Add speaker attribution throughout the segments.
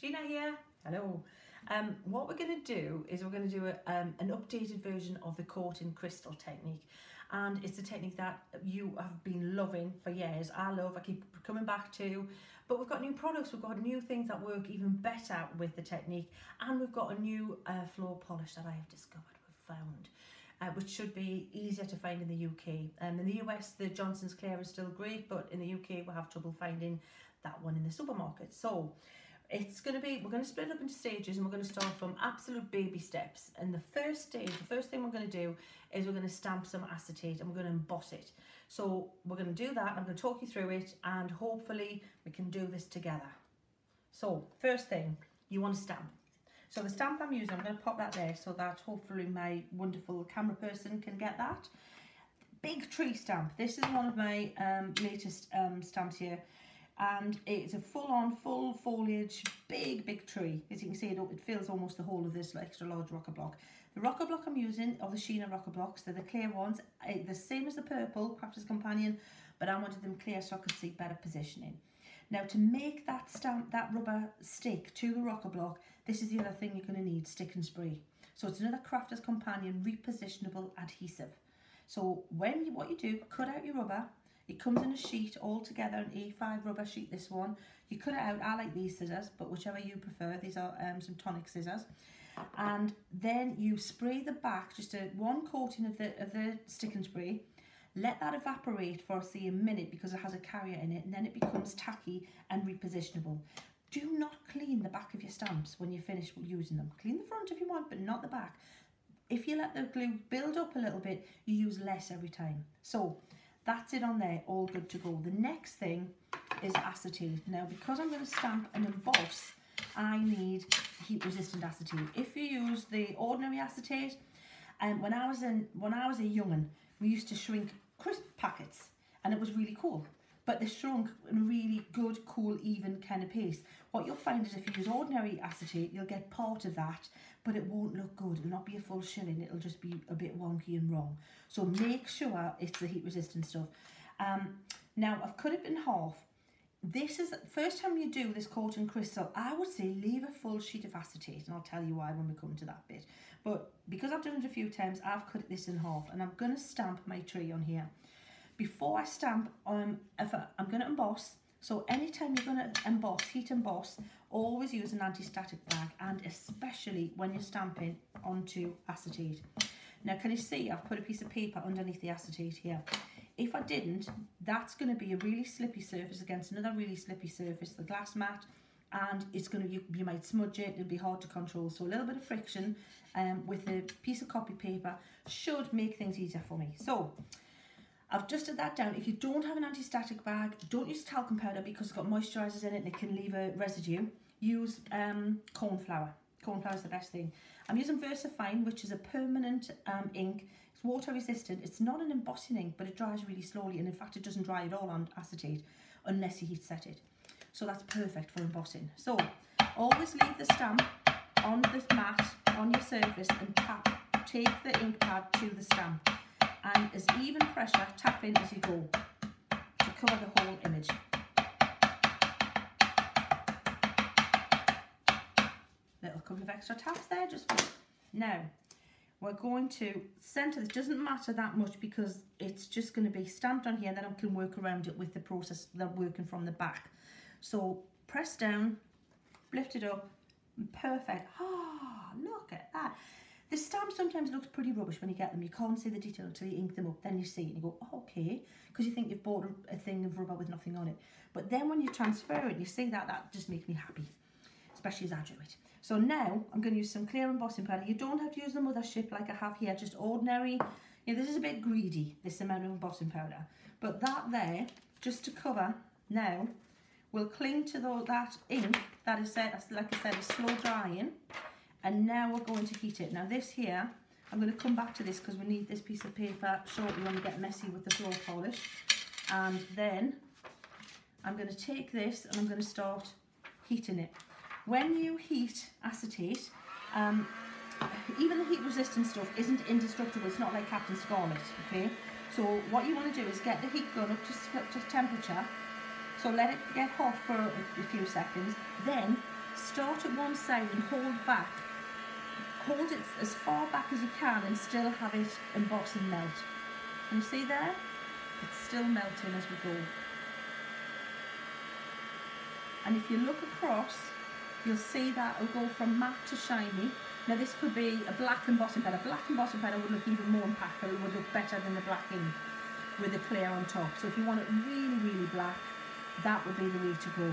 Speaker 1: Sheena here. Hello. What we're going to do is we're going to do an updated version of the coating crystal technique, and it's a technique that you have been loving for years. I keep coming back to, but we've got new products, we've got new things that work even better with the technique, and we've got a new floor polish that I have discovered, we've found, which should be easier to find in the UK. In the US, the Johnson's Clear is still great, but in the UK we have trouble finding that one in the supermarket. So it's going to be, we're going to split it up into stages, and we're going to start from absolute baby steps. And the first stage, the first thing we're going to do is we're going to stamp some acetate and we're going to emboss it. So we're going to do that. I'm going to talk you through it, and hopefully we can do this together. So first thing, you want to stamp. So the stamp I'm using, I'm going to pop that there so that hopefully my wonderful camera person can get that. Big tree stamp. This is one of my latest stamps here. And it's a full foliage, big tree. As you can see, it fills almost the whole of this extra large rocker block. The rocker block I'm using are the Sheena rocker blocks. They're the clear ones, the same as the purple Crafter's Companion, but I wanted them clear so I could see better positioning. Now, to make that stamp, that rubber stick to the rocker block, this is the other thing you're going to need: stick and spray. So it's another Crafter's Companion repositionable adhesive. So what you do, cut out your rubber. It comes in a sheet all together, an A5 rubber sheet, this one. You cut it out. I like these scissors, but whichever you prefer. These are some tonic scissors. And then you spray the back, just one coating of the stick and spray. Let that evaporate for, say, a minute, because it has a carrier in it, and then it becomes tacky and repositionable. Do not clean the back of your stamps when you finish using them. Clean the front if you want, but not the back. If you let the glue build up a little bit, you use less every time. So that's it on there, all good to go. The next thing is acetate. Now, because I'm going to stamp and emboss, I need heat resistant acetate. If you use the ordinary acetate, when I was a young'un, we used to shrink crisp packets, and it was really cool. But they shrunk in a really good, cool, even kind of pace. What you'll find is if you use ordinary acetate, you'll get part of that, but it won't look good. It'll not be a full shilling. It'll just be a bit wonky and wrong. So make sure it's the heat resistant stuff. Now, I've cut it in half. This is the first time you do this coating crystal, I would say leave a full sheet of acetate, and I'll tell you why when we come to that bit. But because I've done it a few times, I've cut this in half, and I'm going to stamp my tree on here. Before I stamp, I'm going to emboss. So anytime you're going to emboss, heat emboss, always use an anti-static bag, and especially when you're stamping onto acetate. Now, can you see I've put a piece of paper underneath the acetate here? If I didn't, that's going to be a really slippy surface against another really slippy surface, the glass mat, and it's going to, you might smudge it, it'll be hard to control. So a little bit of friction with a piece of copy paper should make things easier for me. So I've dusted that down. If you don't have an anti-static bag, don't use talcum powder because it's got moisturisers in it and it can leave a residue. Use corn flour. Corn flour is the best thing. I'm using VersaFine, which is a permanent ink. It's water resistant. It's not an embossing ink, but it dries really slowly, and in fact it doesn't dry at all on acetate unless you heat set it. So that's perfect for embossing. So always leave the stamp on this mat, on your surface, and take the ink pad to the stamp. And as even pressure, tap in as you go to cover the whole image. Little couple of extra taps there, just now. We're going to centre this. Doesn't matter that much because it's just going to be stamped on here, and then I can work around it with the process that I'm working from the back. So press down, lift it up, perfect. Ah, look at that. The stamp sometimes looks pretty rubbish when you get them. You can't see the detail until you ink them up. Then you see it and you go, oh, okay, because you think you've bought a thing of rubber with nothing on it. But then when you transfer it, you see that just makes me happy, especially as I do it. So now I'm going to use some clear embossing powder. You don't have to use the mothership like I have here, just ordinary. You know, this is a bit greedy, this amount of embossing powder. But that there, just to cover now, will cling to that ink that is, like I said, is slow drying. And now we're going to heat it. Now this here, I'm going to come back to this because we need this piece of paper shortly when we get messy with the floor polish. And then I'm going to take this and I'm going to start heating it. When you heat acetate, even the heat resistant stuff isn't indestructible. It's not like Captain Scarlet, okay? So what you want to do is get the heat gun up to temperature. So let it get hot for a few seconds. Then start at one side and hold back. Hold it as far back as you can and still have it emboss and melt. Can you see there? It's still melting as we go. And if you look across, you'll see that it'll go from matte to shiny. Now this could be a black embossing pad. A black embossing pad would look even more impactful. It would look better than the black ink with the clear on top. So if you want it really, really black, that would be the way to go.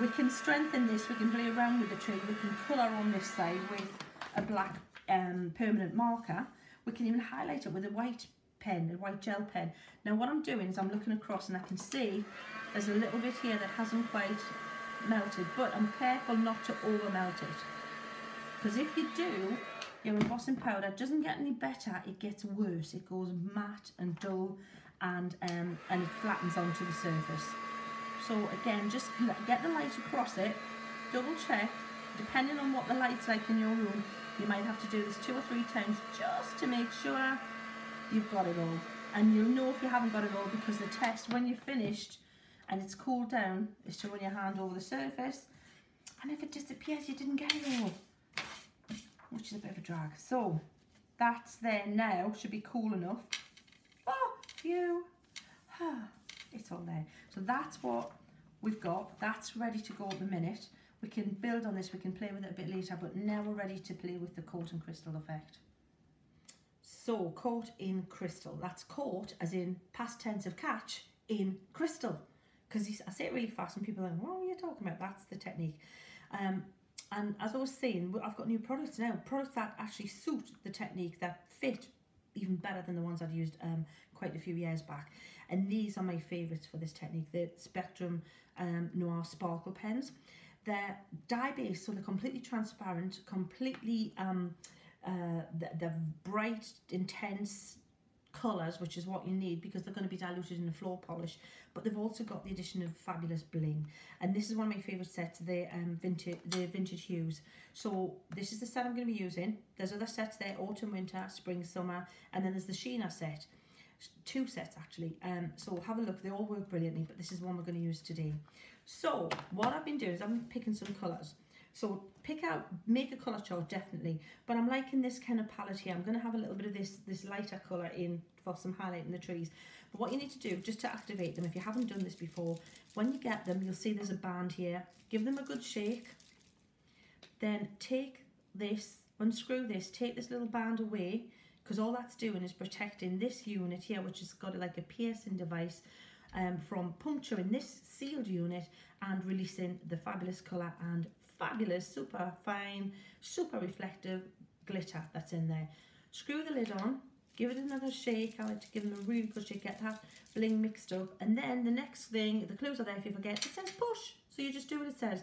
Speaker 1: We can strengthen this, we can play around with the tree, we can colour on this side with a black permanent marker. We can even highlight it with a white pen, a white gel pen. Now what I'm doing is I'm looking across and I can see there's a little bit here that hasn't quite melted, but I'm careful not to over melt it. Because if you do, your embossing powder doesn't get any better, it gets worse. It goes matte and dull and it flattens onto the surface. So again, just get the light across it, double check, depending on what the light's like in your room, you might have to do this 2 or 3 times just to make sure you've got it all. And you'll know if you haven't got it all because the test, when you're finished and it's cooled down, is to run your hand over the surface. And if it disappears, you didn't get it all, which is a bit of a drag. So that's there now, should be cool enough. Oh, phew. It's all there. So that's what we've got. That's ready to go at the minute. We can build on this, we can play with it a bit later, but now we're ready to play with the coat and crystal effect. So coat in crystal, that's coat as in past tense of catch in crystal. Because I say it really fast and people are like, what are you talking about? That's the technique. And as I was saying, I've got new products now, products that actually suit the technique, that fit even better than the ones I'd used quite a few years back. And these are my favourites for this technique, the Spectrum Noir Sparkle pens. They're dye-based, so they're completely transparent, completely, they're bright, intense colours, which is what you need because they're going to be diluted in the floor polish, but they've also got the addition of fabulous bling. And this is one of my favourite sets, the vintage hues. So this is the set I'm going to be using. There's other sets there, autumn, winter, spring, summer, and then there's the Sheena set. 2 sets actually. So have a look, they all work brilliantly, but this is one we're going to use today. So what I've been doing is I've been picking some colours. So make a colour chart definitely, but I'm liking this kind of palette here. I'm going to have a little bit of this lighter colour in for some highlight in the trees. But what you need to do, just to activate them, if you haven't done this before, when you get them, you'll see there's a band here. Give them a good shake. Then take this, unscrew this, take this little band away, because all that's doing is protecting this unit here, which has got like a piercing device from puncturing this sealed unit and releasing the fabulous colour and fabulous, super fine, super reflective glitter that's in there. Screw the lid on, give it another shake. I like to give them a really good shake, get that bling mixed up. And then the next thing, the clues are there if you forget, it says push. So you just do what it says.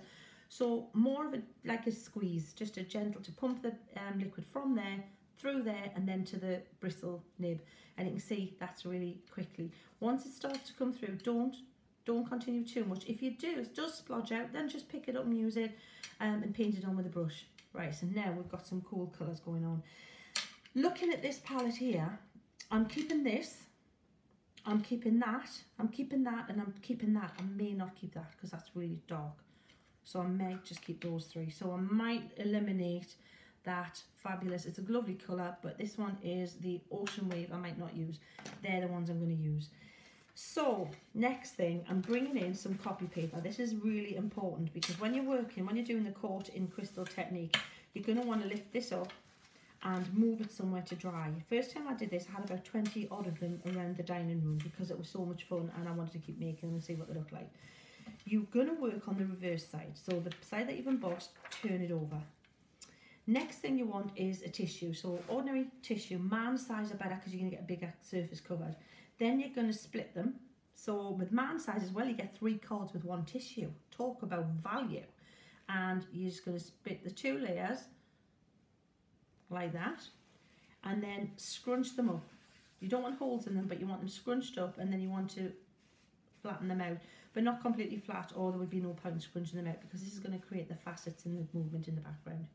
Speaker 1: So more of it like a squeeze, just a gentle to pump the liquid from there, through there, and then to the bristle nib. And you can see that's really quickly. Once it starts to come through, don't continue too much. If you do, it does splodge out, then just pick it up and use it and paint it on with a brush. Right, so now we've got some cool colours going on. Looking at this palette here, I'm keeping this, I'm keeping that, I'm keeping that, and I'm keeping that. I may not keep that because that's really dark. So I might just keep those 3. So I might eliminate that fabulous, it's a lovely colour, but this one is the Ocean Wave, I might not use. They're the ones I'm going to use. So next thing, I'm bringing in some copy paper. This is really important because when you're working, when you're doing the coat in crystal technique, you're going to want to lift this up and move it somewhere to dry. First time I did this, I had about 20 odd of them around the dining room because it was so much fun and I wanted to keep making them and see what they look like. You're going to work on the reverse side. So the side that you've embossed, turn it over. Next thing you want is a tissue. So ordinary tissue, man size are better because you're going to get a bigger surface covered. Then you're going to split them. So with man size as well, you get 3 cards with 1 tissue. Talk about value. And you're just going to split the 2 layers like that. And then scrunch them up. You don't want holes in them, but you want them scrunched up, and then you want to flatten them out. But not completely flat, or there would be no point scrunching them out because this is going to create the facets and the movement in the background.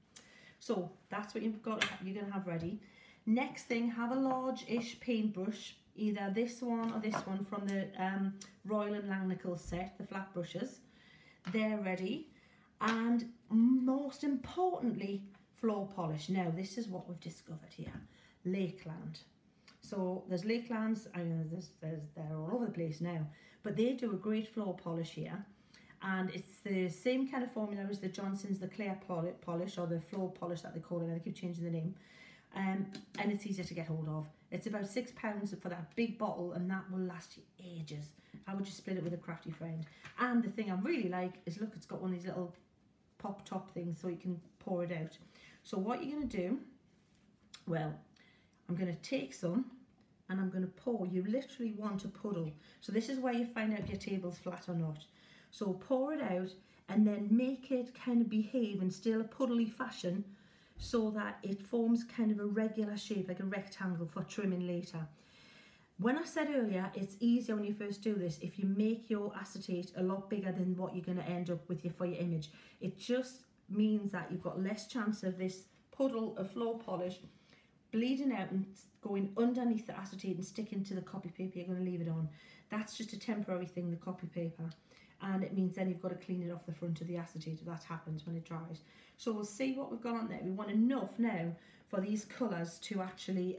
Speaker 1: So that's what you're going to have ready. Next thing, have a large-ish paintbrush, either this one or this one from the Royal and Langnickel set, the flat brushes. They're ready. And most importantly, floor polish. Now, this is what we've discovered here. Lakeland. So there's Lakelands, I know they're all over the place now, but they do a great floor polish here. And it's the same kind of formula as the Johnson's, the clear polish, or the floor polish that they call it, and they keep changing the name. And it's easier to get hold of. It's about £6 for that big bottle, and that will last you ages. I would just split it with a crafty friend. And the thing I really like is, look, it's got one of these little pop top things so you can pour it out. So what you're going to do, well, I'm going to take some and I'm going to pour. You literally want a puddle. So this is where you find out if your table's flat or not. So pour it out and then make it kind of behave in still a puddly fashion, so that it forms kind of a regular shape, like a rectangle for trimming later. When I said earlier, it's easier when you first do this if you make your acetate a lot bigger than what you're going to end up with for your image. It just means that you've got less chance of this puddle of floor polish bleeding out and going underneath the acetate and sticking to the copy paper you're going to leave it on. That's just a temporary thing, the copy paper. And it means then you've got to clean it off the front of the acetate if that happens when it dries. So we'll see what we've got on there. We want enough now for these colours to actually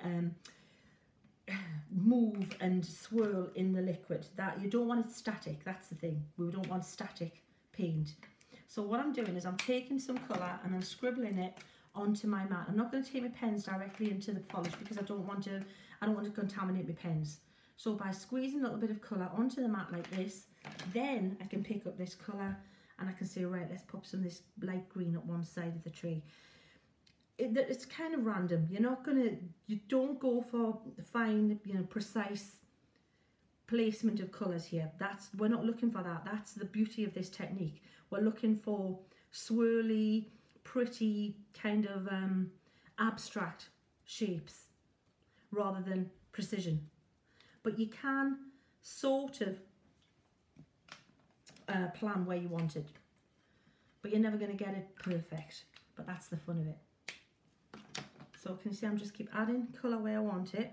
Speaker 1: move and swirl in the liquid. That you don't want it static, that's the thing. We don't want static paint. So what I'm doing is I'm taking some colour and I'm scribbling it onto my mat. I'm not going to take my pens directly into the polish because I don't want to contaminate my pens. So by squeezing a little bit of colour onto the mat like this, then I can pick up this colour and I can say, right, let's pop some of this light green at one side of the tree. It's kind of random. You don't go for fine, precise placement of colours here. We're not looking for that. That's the beauty of this technique. We're looking for swirly, pretty, kind of abstract shapes rather than precision. But you can sort of plan where you want it, but you're never going to get it perfect, but that's the fun of it. So can you see I'm just keep adding colour where I want it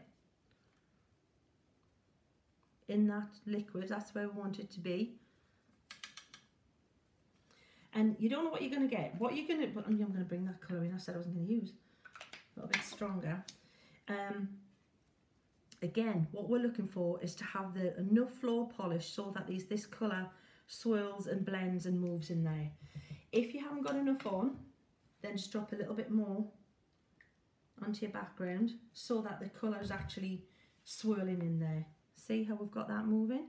Speaker 1: in that liquid. That's where we want it to be, and you don't know what you're going to get. What you're going to, I'm going to bring that colour in I said I wasn't going to use, a little bit stronger. Again, what we're looking for is to have enough floor polish so that this colour swirls and blends and moves in there. If you haven't got enough on, then just drop a little bit more onto your background so that the colour is actually swirling in there. See how we've got that moving?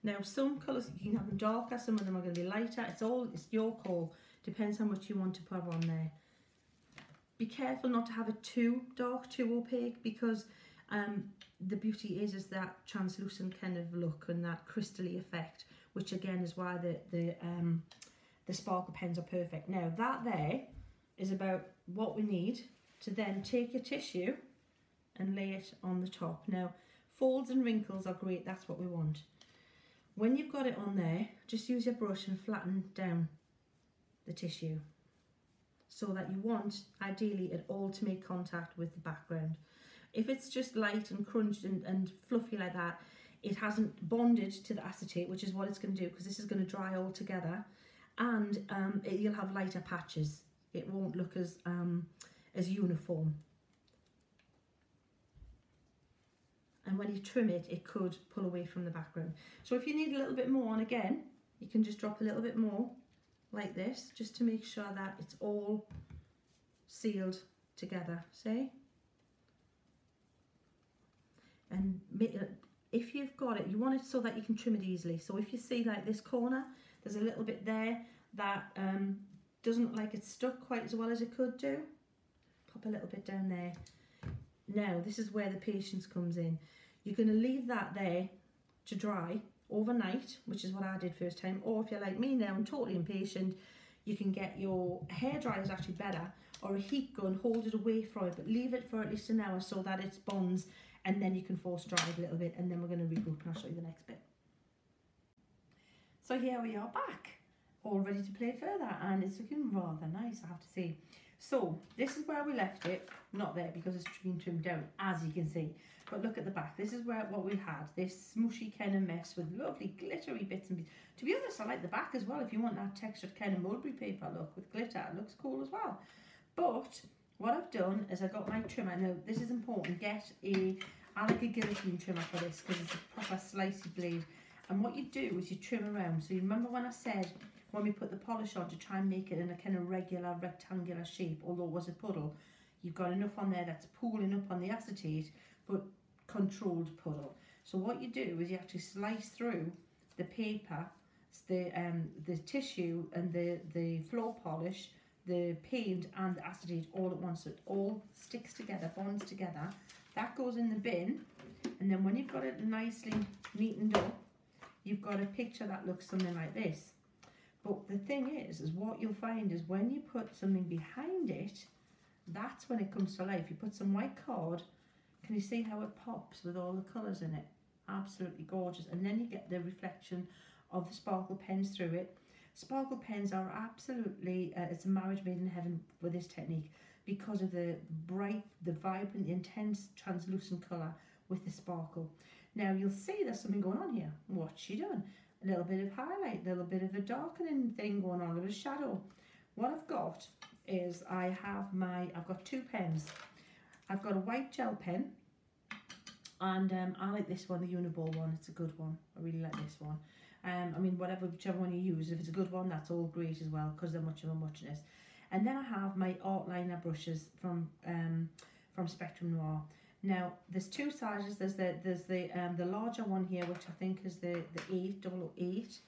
Speaker 1: Now some colours, you can have them darker, some of them are going to be lighter. It's your call, depends how much you want to put on there. Be careful not to have it too dark, too opaque, because the beauty is that translucent kind of look and that crystally effect, which again is why the sparkle pens are perfect. Now that there is about what we need to then take your tissue and lay it on the top. Now folds and wrinkles are great, that's what we want. When you've got it on there, just use your brush and flatten down the tissue, so that you want, ideally, it all to make contact with the background. If it's just light and crunched and fluffy like that, it hasn't bonded to the acetate, which is what it's going to do, because this is going to dry all together, and you'll have lighter patches. It won't look as uniform. And when you trim it, it could pull away from the background. So if you need a little bit more on again, you can just drop a little bit more like this, just to make sure that it's all sealed together, see? And if you've got it, you want it so that you can trim it easily. So if you see like this corner, there's a little bit there that doesn't look like it's stuck quite as well as it could do, pop a little bit down there. Now this is where the patience comes in. You're going to leave that there to dry overnight, which is what I did first time, or if you're like me now and totally impatient, you can get your hairdryer is actually better, or a heat gun, hold it away from it, but leave it for at least an hour so that it bonds, and then you can force dry it a little bit, and then we're going to regroup and I'll show you the next bit. So here we are back, all ready to play further, and it's looking rather nice, I have to say. So this is where we left it, not there because it's been trimmed down, as you can see. But look at the back. This is where what we had, this smushy kind of mess with lovely glittery bits and bits. To be honest, I like the back as well. If you want that textured kind of mulberry paper look with glitter, it looks cool as well. But what I've done is I got my trimmer. Now this is important. I like a guillotine trimmer for this because it's a proper slicey blade. And what you do is you trim around. So you remember when I said when we put the polish on to try and make it in a kind of regular rectangular shape, although it was a puddle, you've got enough on there that's pooling up on the acetate, but controlled puddle. So what you do is you actually slice through the paper, the tissue and the floor polish, the paint and the acetate all at once, so it all sticks together, bonds together. That goes in the bin, and then when you've got it nicely neatened up, you've got a picture that looks something like this. But the thing is what you'll find is when you put something behind it, that's when it comes to life. You put some white card, can you see how it pops with all the colours in it? Absolutely gorgeous. And then you get the reflection of the sparkle pens through it. Sparkle pens are absolutely, it's a marriage made in heaven with this technique because of the bright, the vibrant, the intense translucent colour with the sparkle. Now you'll see there's something going on here. What's she done? A little bit of highlight, a little bit of a darkening thing going on, a little shadow. What I've got is I've got two pens. I've got a white gel pen, and I like this one, the Uniball one. It's a good one. I really like this one. I mean, whichever one you use, if it's a good one, that's all great as well, because they're much of a muchness. And then I have my art liner brushes from Spectrum Noir. Now, there's two sizes. There's the larger one here, which I think is the 008,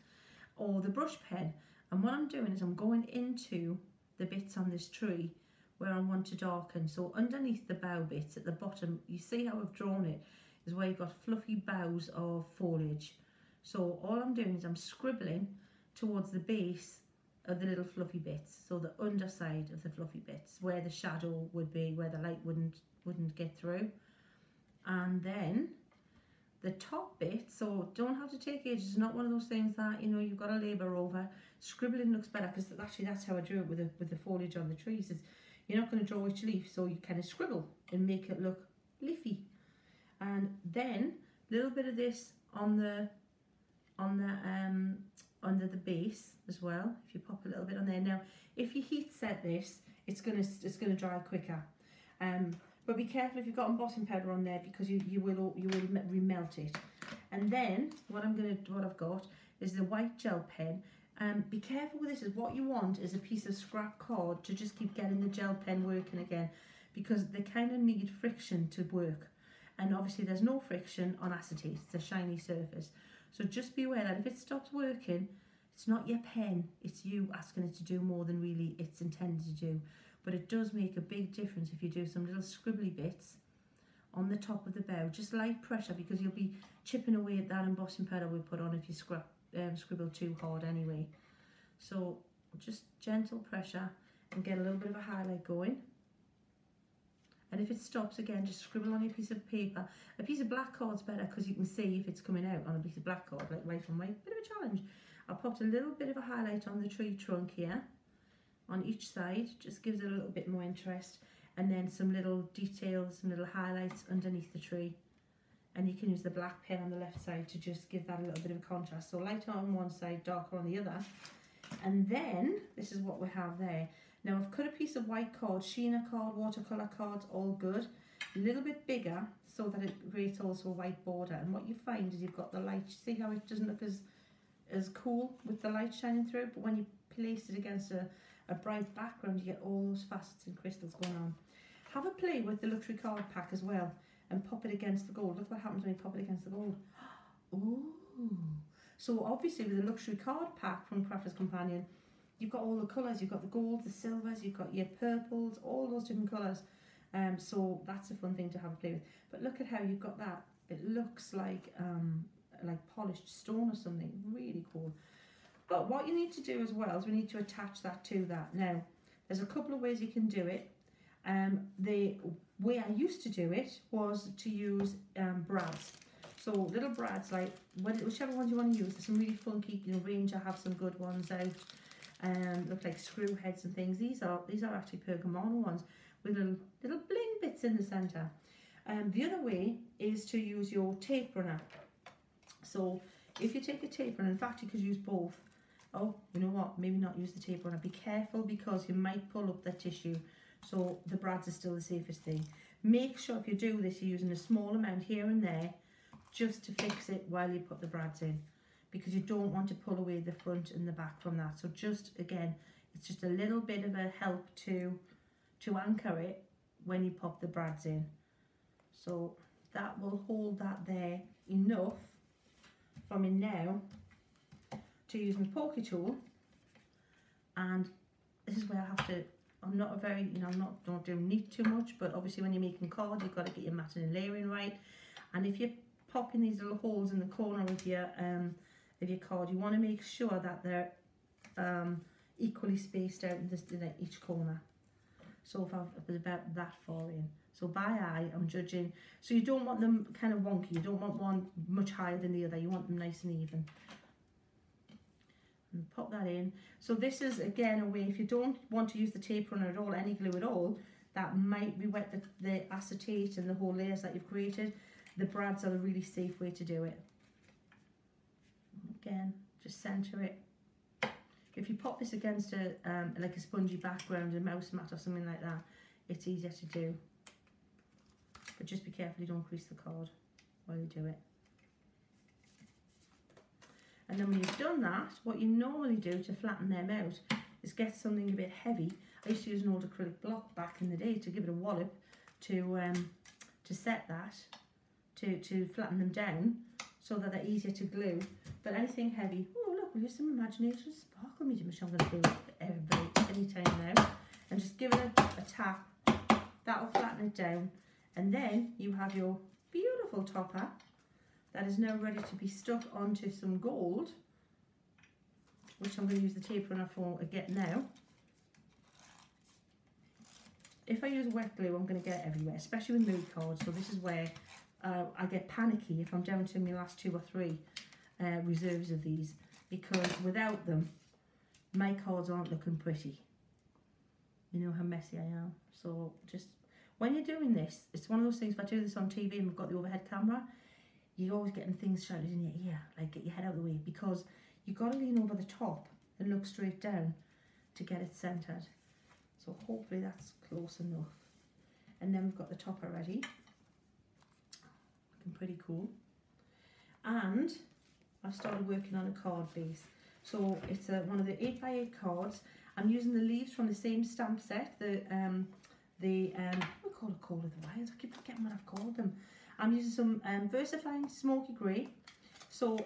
Speaker 1: or the brush pen. And what I'm doing is I'm going into the bits on this tree where I want to darken. So underneath the bough bits at the bottom, you see how I've drawn it, is where you've got fluffy boughs of foliage. So all I'm doing is I'm scribbling towards the base of the little fluffy bits, so the underside of the fluffy bits, where the shadow would be, where the light wouldn't get through. And then the top bit, so don't have to take ages. It's not one of those things that, you know, you've got to labour over. Scribbling looks better, because actually that's how I drew it with the foliage on the trees. Is you're not going to draw each leaf, so you kind of scribble and make it look leafy. And then a little bit of this under the base as well. If you pop a little bit on there. Now, if you heat set this, it's gonna dry quicker. But be careful if you've got embossing powder on there, because you will remelt it. And then what I've got is the white gel pen. Be careful with this. Is what you want is a piece of scrap card to just keep getting the gel pen working again, because they kind of need friction to work. And obviously there's no friction on acetate. It's a shiny surface. So just be aware that if it stops working, it's not your pen, it's you asking it to do more than really it's intended to do. But it does make a big difference if you do some little scribbly bits on the top of the bow. Just light pressure, because you'll be chipping away at that embossing powder we put on if you scribble too hard anyway. So just gentle pressure and get a little bit of a highlight going. And if it stops again, just scribble on a piece of paper. A piece of black card's better, because you can see if it's coming out on a piece of black card, like white on white. Bit of a challenge. I popped a little bit of a highlight on the tree trunk here, on each side. Just gives it a little bit more interest. And then some little details, some little highlights underneath the tree. And you can use the black pen on the left side to just give that a little bit of a contrast. So lighter on one side, darker on the other. And then, this is what we have there. Now I've cut a piece of white card, Sheena card, watercolour cards, all good. A little bit bigger, so that it creates also a white border. And what you find is you've got the light. See how it doesn't look as cool with the light shining through, but when you place it against a bright background, you get all those facets and crystals going on. Have a play with the luxury card pack as well, and pop it against the gold. Look what happens when you pop it against the gold. Ooh. So obviously with the luxury card pack from Crafter's Companion, you've got all the colours. You've got the golds, the silvers, you've got your purples, all those different colours. So that's a fun thing to have a play with. But look at how you've got that. It looks like polished stone or something. Really cool. But what you need to do as well is we need to attach that to that. Now, there's a couple of ways you can do it. The way I used to do it was to use brads. So little brads, like whichever ones you want to use. There's some really funky, Ranger have some good ones out. look like screw heads and things. These are actually Pergamano ones with little bling bits in the centre. The other way is to use your tape runner. So if you take a tape runner, in fact you could use both. Oh, you know what, maybe not use the tape runner. Be careful because you might pull up the tissue. So the brads are still the safest thing. Make sure if you do this, you're using a small amount here and there just to fix it while you put the brads in, because you don't want to pull away the front and the back from that. So just, again, it's just a little bit of a help to anchor it when you pop the brads in. So that will hold that there enough for me now to use my pokey tool. And this is where I have to, I'm not a very, you know, I'm not, don't do neat too much, but obviously when you're making cards, you've got to get your matting and layering right. And if you're popping these little holes in the corner of your card, you want to make sure that they're equally spaced out in each corner. So if I was about that far in. So by eye, I'm judging. So you don't want them kind of wonky. You don't want one much higher than the other. You want them nice and even. And pop that in. So this is, again, a way, if you don't want to use the tape runner at all, any glue at all, that might be wet the acetate and the whole layers that you've created. The brads are a really safe way to do it. Again, just centre it. If you pop this against a like a spongy background, a mouse mat or something like that, it's easier to do. But just be careful you don't crease the card while you do it. And then when you've done that, what you normally do to flatten them out is get something a bit heavy. I used to use an old acrylic block back in the day to give it a wallop to set that, to flatten them down so that they're easier to glue. But anything heavy, oh look, we'll use some imagination, sparkle medium, which I'm going to do any time now. And just give it a tap, that'll flatten it down. And then you have your beautiful topper that is now ready to be stuck onto some gold, which I'm going to use the tape runner for again now. If I use wet glue, I'm going to get it everywhere, especially with mood cards. So this is where I get panicky if I'm down to my last 2 or 3 reserves of these, because without them, my cards aren't looking pretty. You know how messy I am. So just when you're doing this, it's one of those things, if I do this on TV and we've got the overhead camera, you're always getting things shouted in your ear, like get your head out of the way, because you've got to lean over the top and look straight down to get it centred. So hopefully that's close enough. And then we've got the topper ready. Looking pretty cool. And I've started working on a card base. So it's one of the 8x8 cards. I'm using the leaves from the same stamp set, what we call it, Call of the Wild. I keep forgetting what I've called them. I'm using some VersaFine Smoky Grey. So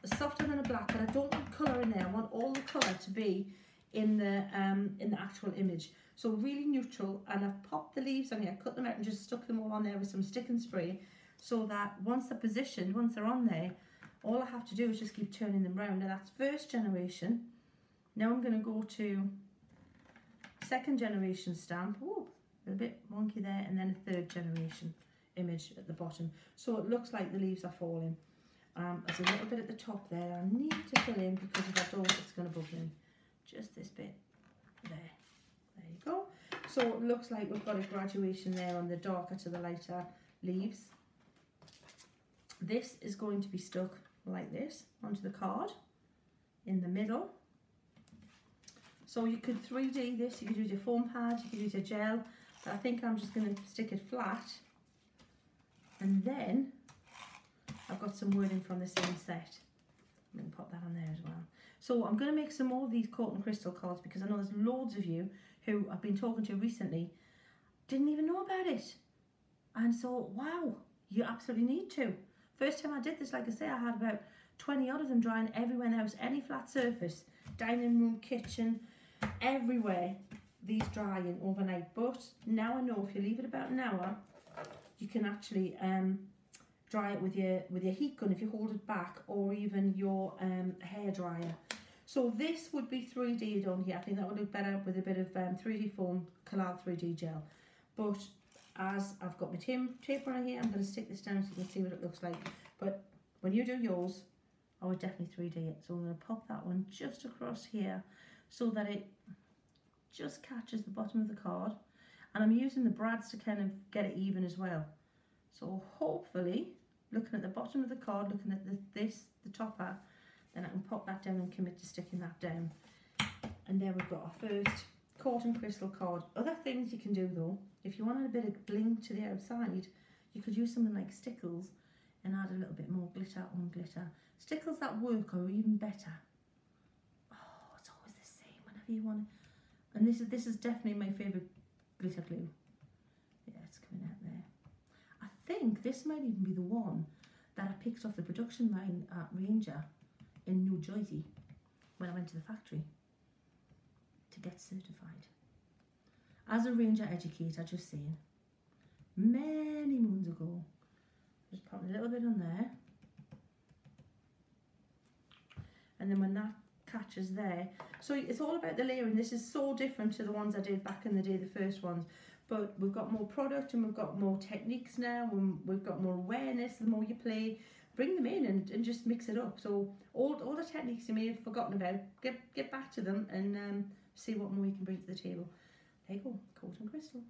Speaker 1: softer than a black, but I don't want colour in there. I want all the colour to be in the actual image. So really neutral, and I've popped the leaves on here, cut them out and just stuck them all on there with some stick and spray, so that once they're positioned, once they're on there, all I have to do is just keep turning them round. Now that's first generation. Now I'm going to go to second generation stamp. Ooh, a bit wonky there, and then a third generation image at the bottom. So it looks like the leaves are falling. There's a little bit at the top there I need to fill in, because if I don't, it's going to bubble in. Just this bit there. There you go. So it looks like we've got a graduation there on the darker to the lighter leaves. This is going to be stuck like this onto the card in the middle. So you could 3D this, you could use your foam pad, you could use your gel, but I think I'm just going to stick it flat. And then I've got some wording from the same set. I'm going to pop that on there as well. So I'm going to make some more of these Cotton Crystal cards, because I know there's loads of you who I've been talking to recently didn't even know about it. And so, wow, you absolutely need to. First time I did this, like I say, I had about 20 odd of them drying everywhere in the house, any flat surface, dining room, kitchen, everywhere, these drying overnight. But now I know if you leave it about an hour, you can actually dry it with your heat gun if you hold it back, or even your hair dryer. So this would be 3D'd on here. I think that would look better with a bit of 3D foam, Collal 3D gel. But as I've got my tape runner here, I'm going to stick this down so you can see what it looks like. But when you do yours, I would definitely 3D it. So I'm going to pop that one just across here. so that it just catches the bottom of the card. And I'm using the brads to kind of get it even as well. So hopefully, looking at the bottom of the card, looking at the topper, then I can pop that down and commit to sticking that down. And there we've got our first Quartz Crystal card. Other things you can do though, if you wanted a bit of bling to the outside, you could use something like stickles and add a little bit more glitter on glitter. Stickles that work are even better. Oh, it's always the same whenever you want it. And this is definitely my favourite glitter glue. Yeah, it's coming out there. I think this might even be the one that I picked off the production line at Ranger in New Jersey when I went to the factory to get certified. As a Ranger educator, just saying, many moons ago. Just pop a little bit on there. And then when that catches there, so it's all about the layering. This is so different to the ones I did back in the day, the first ones, but we've got more product and we've got more techniques now, and we've got more awareness. The more you play, bring them in and just mix it up. So all the techniques you may have forgotten about, get back to them and see what more you can bring to the table. There you go, Quartz Crystal.